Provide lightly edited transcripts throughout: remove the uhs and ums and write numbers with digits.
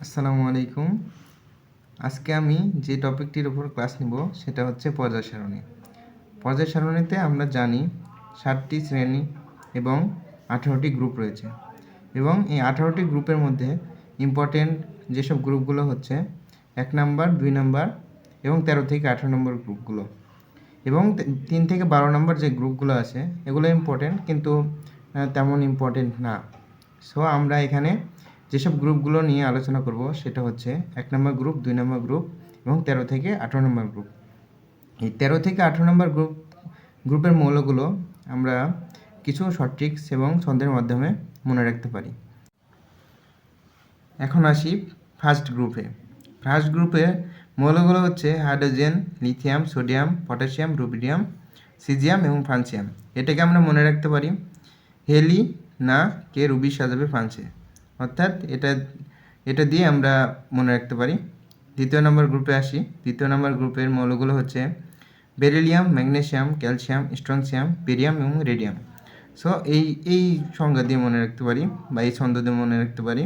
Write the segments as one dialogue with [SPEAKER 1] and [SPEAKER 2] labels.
[SPEAKER 1] আসসালামু আলাইকুম। আজকে আমি যে টপিকটির উপর ক্লাস নিব সেটা হচ্ছে পর্যায় সারণী। পর্যায় সারণীতে আমরা জানি 7টি শ্রেণী এবং 18টি গ্রুপ রয়েছে এবং এই 18টি গ্রুপের মধ্যে ইম্পর্টেন্ট যেসব গ্রুপগুলো হচ্ছে 1 নাম্বার, 2 নাম্বার এবং 13 থেকে 18 নম্বর গ্রুপগুলো, এবং 3 থেকে 12 নম্বর যে গ্রুপগুলো আছে এগুলো ইম্পর্টেন্ট কিন্তু তেমন ইম্পর্টেন্ট না। সো আমরা এখানে যেসব গ্রুপগুলো নিয়ে আলোচনা করব সেটা হচ্ছে 1 নম্বর গ্রুপ, 2 নম্বর গ্রুপ এবং 13 থেকে 18 নম্বর গ্রুপ। এই 13 থেকে 18 নম্বর গ্রুপের মৌলগুলো আমরা কিছু শর্ট ট্রিক্স এবং ছন্দের মাধ্যমে মনে রাখতে পারি। এখন আসি ফার্স্ট গ্রুপে। ফার্স্ট গ্রুপে মৌলগুলো হচ্ছে hydrogen, lithium, sodium, potassium, rubidium, caesium এবং ফ্রান্সিয়াম। এটাকে আমরা মনে রাখতে পারি হেলি না কে রুবি সাজাবে ফ্রান্সে, অর্থাৎ এটা দিয়ে আমরা মনে রাখতে পারি। দ্বিতীয় নম্বর গ্রুপে আসি। দ্বিতীয় নম্বর গ্রুপের মৌলগুলো হচ্ছে beryllium, magnesium, calcium, strontium, barium এবং রেডিয়াম। সো এই সংজ্ঞা দিয়ে মনে রাখতে পারি বা এই ছন্দ দিয়ে মনে রাখতে পারি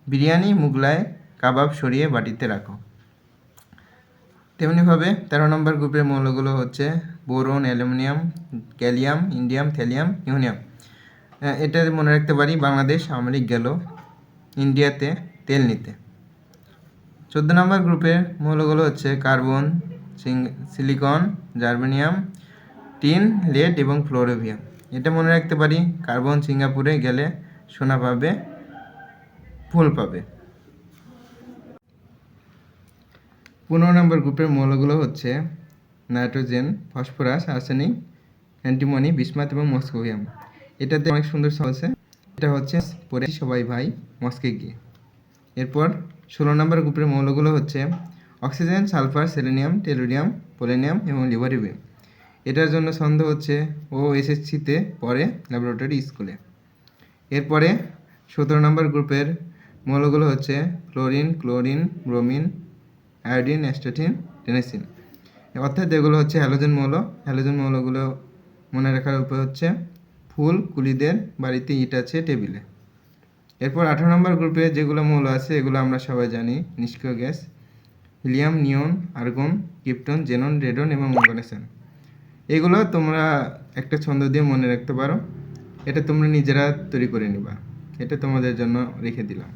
[SPEAKER 1] বিরিয়ানি মুগলায় কাবাব সরিয়ে বাটিতে রাখো। তেমনিভাবে 13 নম্বর গ্রুপের মৌলগুলো হচ্ছে boron, aluminium, gallium, indium, thallium, uranium. এটা মনে রাখতে পারি বাংলাদেশ আওয়ামী লীগ গেল ইন্ডিয়াতে তেল নিতে। 14 নম্বর গ্রুপের মৌলগুলো হচ্ছে carbon, silicon, germanium, tin, lead এবং ফ্লোরোভিয়াম। এটা মনে রাখতে পারি কার্বন সিঙ্গাপুরে গেলে সোনা পাবে, ফুল পাবে। 15 নম্বর গ্রুপের মৌলগুলো হচ্ছে nitrogen, phosphorus, arsenic, antimony, bismuth এবং মস্কোভিয়াম। এটাতে অনেক সুন্দর আছে। এটা হচ্ছে পরে সবাই ভাই মস্কে গিয়ে। এরপর 16 নম্বর গ্রুপের মৌলগুলো হচ্ছে অক্সিজেন, সালফার, সেলেনিয়াম, টেলুরিয়াম, পোলেনিয়াম এবং লিভারিবিয়াম। এটার জন্য ছন্দ হচ্ছে ও এসএসসিতে পড়ে ল্যাবরেটরি স্কুলে। এরপরে 17 নম্বর গ্রুপের মৌলগুলো হচ্ছে fluorine, chlorine, bromine, iodine, astatine, tennessine. অর্থাৎ এগুলো হচ্ছে হ্যালোজেন মৌল। হ্যালোজেন মৌলগুলো মনে রাখার উপায় হচ্ছে ফুল কুলিদের বাড়িতে ইট আছে টেবিলে। এরপর 18 নম্বর গ্রুপে যেগুলো মৌল আছে এগুলো আমরা সবাই জানি নিষ্ক্রিয় গ্যাস হিলিয়াম, নিয়ন, আর্গন, ক্রিপ্টন, জেনন, রেডন এবং ম্যাগনেসিয়াম। এগুলো তোমরা একটা ছন্দ দিয়ে মনে রাখতে পারো। এটা তোমরা নিজেরা তৈরি করে নিবা। এটা তোমাদের জন্য রেখে দিলাম।